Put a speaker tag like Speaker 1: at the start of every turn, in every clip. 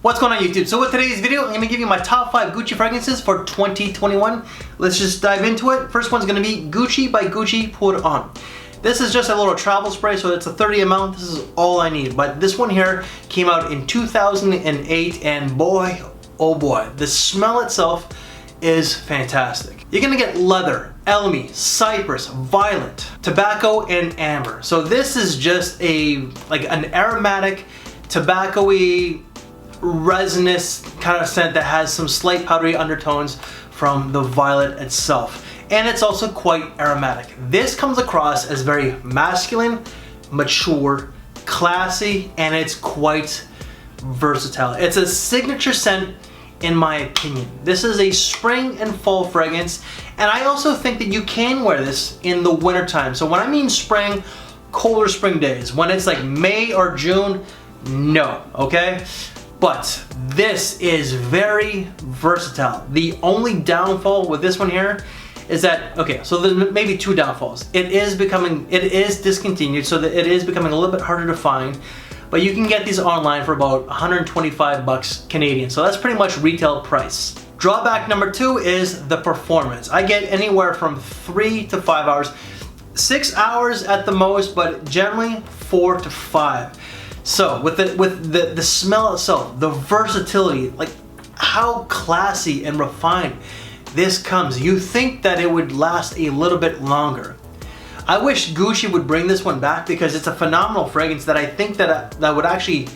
Speaker 1: What's going on YouTube? So with today's video, I'm going to give you my top 5 Gucci fragrances for 2021. Let's just dive into it. First one's going to be Gucci by Gucci Pour Homme. This is just a little travel spray, so it's a 30 ml. This is all I need. But this one here came out in 2008, and boy, oh boy, the smell itself is fantastic. You're going to get leather, elmy, cypress, violet, tobacco, and amber. So this is just an aromatic, tobacco-y, resinous kind of scent that has some slight powdery undertones from the violet itself. And it's also quite aromatic. This comes across as very masculine, mature, classy, and it's quite versatile. It's a signature scent in my opinion. This is a spring and fall fragrance, and I also think that you can wear this in the winter time. So when I mean spring, colder spring days, when it's like May or June, no, okay? But this is very versatile. The only downfall with this one here is that, okay, so there's maybe 2 downfalls. It is discontinued, so that it is becoming a little bit harder to find, but you can get these online for about 125 bucks Canadian. So that's pretty much retail price. Drawback number 2 is the performance. I get anywhere from 3 to 5 hours, 6 hours at the most, but generally 4 to 5. So with the smell itself, the versatility, like how classy and refined this comes, you think that it would last a little bit longer. I wish Gucci would bring this one back because it's a phenomenal fragrance that I think that would actually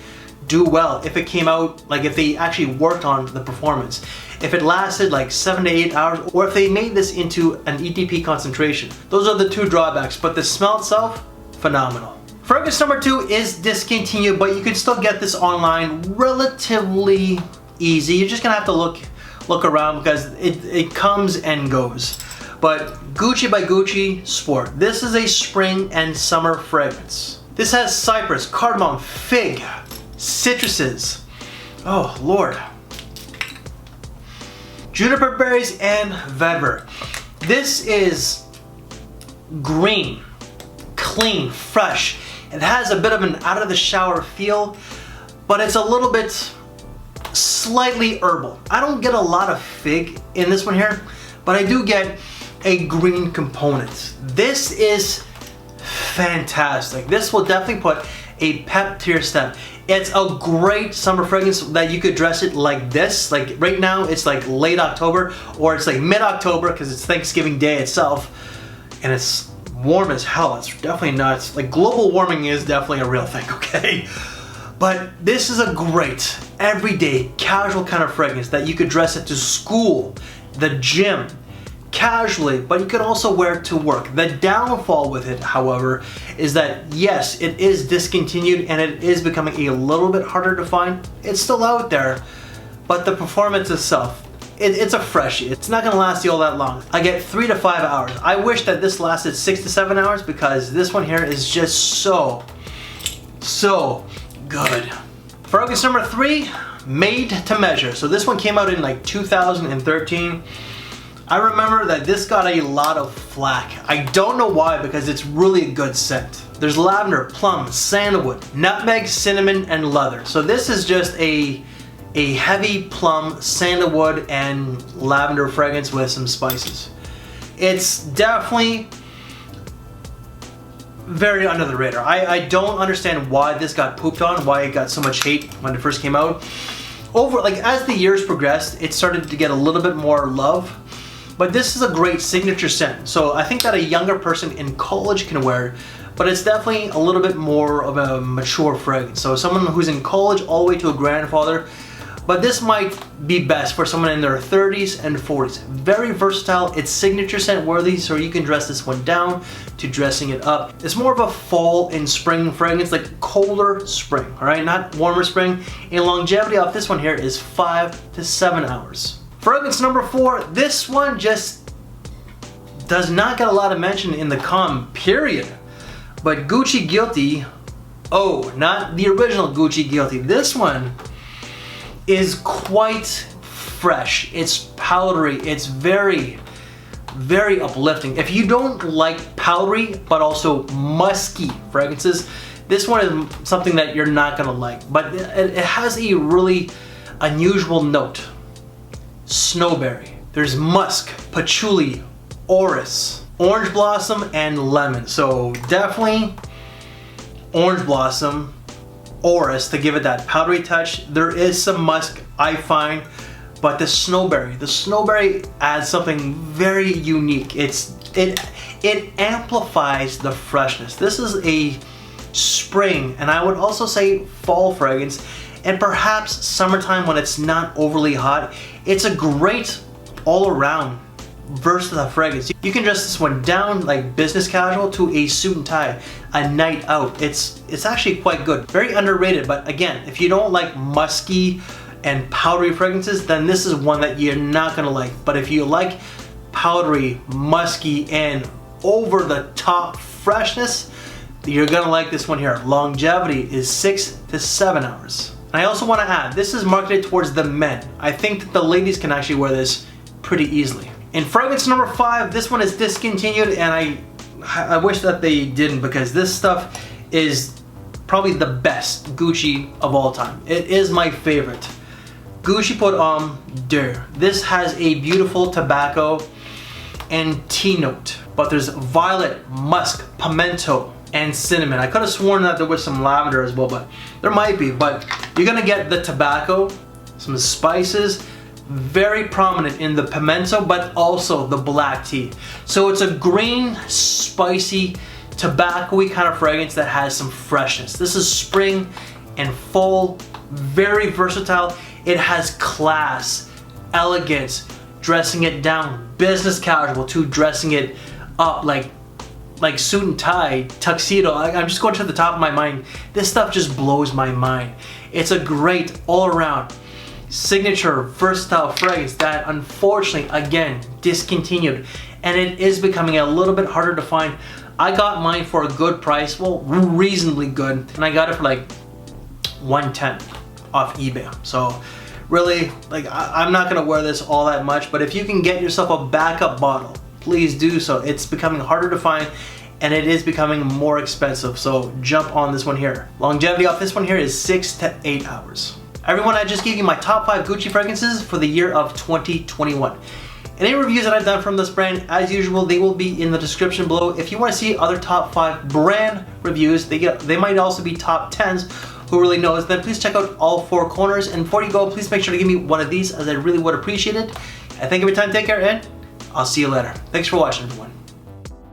Speaker 1: do well if it came out, like if they actually worked on the performance. If it lasted like 7 to 8 hours, or if they made this into an EDP concentration. Those are the 2 drawbacks, but the smell itself, phenomenal. Fragrance number 2 is discontinued, but you can still get this online relatively easy. You're just gonna have to look around because it comes and goes. But Gucci by Gucci Sport. This is a spring and summer fragrance. This has cypress, cardamom, fig, citruses. Oh Lord. Juniper berries and vetiver. This is green, clean, fresh. It has a bit of an out of the shower feel, but it's a little bit slightly herbal. I don't get a lot of fig in this one here, but I do get a green component. This is fantastic. This will definitely put a pep to your step. It's a great summer fragrance that you could dress it like this. Like right now it's like late October, or it's like mid-October because it's Thanksgiving Day itself, and it's warm as hell. It's definitely not, like global warming is definitely a real thing, okay? But this is a great everyday casual kind of fragrance that you could dress it to school, the gym, casually, but you could also wear it to work. The downfall with it, however, is that yes, it is discontinued and it is becoming a little bit harder to find. It's still out there, but the performance itself, it's a freshie. It's not gonna last you all that long. I get 3 to 5 hours. I wish that this lasted 6 to 7 hours because this one here is just so good. Fragrance number 3, made to measure. So this one came out in like 2013. I remember that this got a lot of flack. I don't know why, because it's really a good scent. There's lavender, plum, sandalwood, nutmeg, cinnamon, and leather. So this is just a heavy plum, sandalwood, and lavender fragrance with some spices. It's definitely very under the radar. I don't understand why this got pooped on, why it got so much hate when it first came out. As the years progressed, it started to get a little bit more love. But this is a great signature scent. So I think that a younger person in college can wear it, but it's definitely a little bit more of a mature fragrance. So someone who's in college all the way to a grandfather, but this might be best for someone in their 30s and 40s. Very versatile, it's signature scent worthy, so you can dress this one down to dressing it up. It's more of a fall and spring fragrance, like colder spring, all right? Not warmer spring. And longevity off this one here is 5 to 7 hours. Fragrance number 4, this one just does not get a lot of mention in the com, period. But Gucci Guilty, oh, not the original Gucci Guilty. This one is quite fresh. It's powdery. It's very, very uplifting. If you don't like powdery but also musky fragrances, this one is something that you're not gonna like. But it has a really unusual note, snowberry. There's musk, patchouli, orris, orange blossom, and lemon. So definitely orange blossom, orris to give it that powdery touch. There is some musk, I find, but the snowberry adds something very unique. It amplifies the freshness. This is a spring, and I would also say fall fragrance, and perhaps summertime when it's not overly hot. It's a great all-around versatile fragrance. You can dress this one down like business casual to a suit and tie, a night out. It's actually quite good. Very underrated, but again, if you don't like musky and powdery fragrances, then this is one that you're not gonna like. But if you like powdery, musky, and over the top freshness, you're gonna like this one here. Longevity is 6 to 7 hours. And I also want to add, this is marketed towards the men. I think that the ladies can actually wear this pretty easily. In fragrance number 5, this one is discontinued, and I wish that they didn't, because this stuff is probably the best Gucci of all time. It is my favorite. Gucci pour Homme 2. This has a beautiful tobacco and tea note, but there's violet, musk, pimento, and cinnamon. I could have sworn that there was some lavender as well, but there might be. But you're gonna get the tobacco, some spices, very prominent in the pimento, but also the black tea. So it's a green, spicy, tobacco-y kind of fragrance that has some freshness. This is spring and fall, very versatile. It has class, elegance, dressing it down, business casual, to dressing it up like suit and tie, tuxedo. I'm just going to the top of my mind. This stuff just blows my mind. It's a great all-around signature versatile fragrance that unfortunately, again, discontinued, and it is becoming a little bit harder to find. I got mine for a good price, well, reasonably good, and I got it for like $110 off eBay. So really, like, I'm not gonna wear this all that much, but if you can get yourself a backup bottle, please do so. It's becoming harder to find, and it is becoming more expensive, so jump on this one here. Longevity off this one here is 6 to 8 hours. Everyone, I just gave you my top 5 Gucci fragrances for the year of 2021. Any reviews that I've done from this brand, as usual, they will be in the description below. If you want to see other top 5 brand reviews, they might also be top 10s, who really knows, then please check out all 4 corners. And before you go, please make sure to give me one of these, as I really would appreciate it. I thank you for your time, take care, and I'll see you later. Thanks for watching, everyone.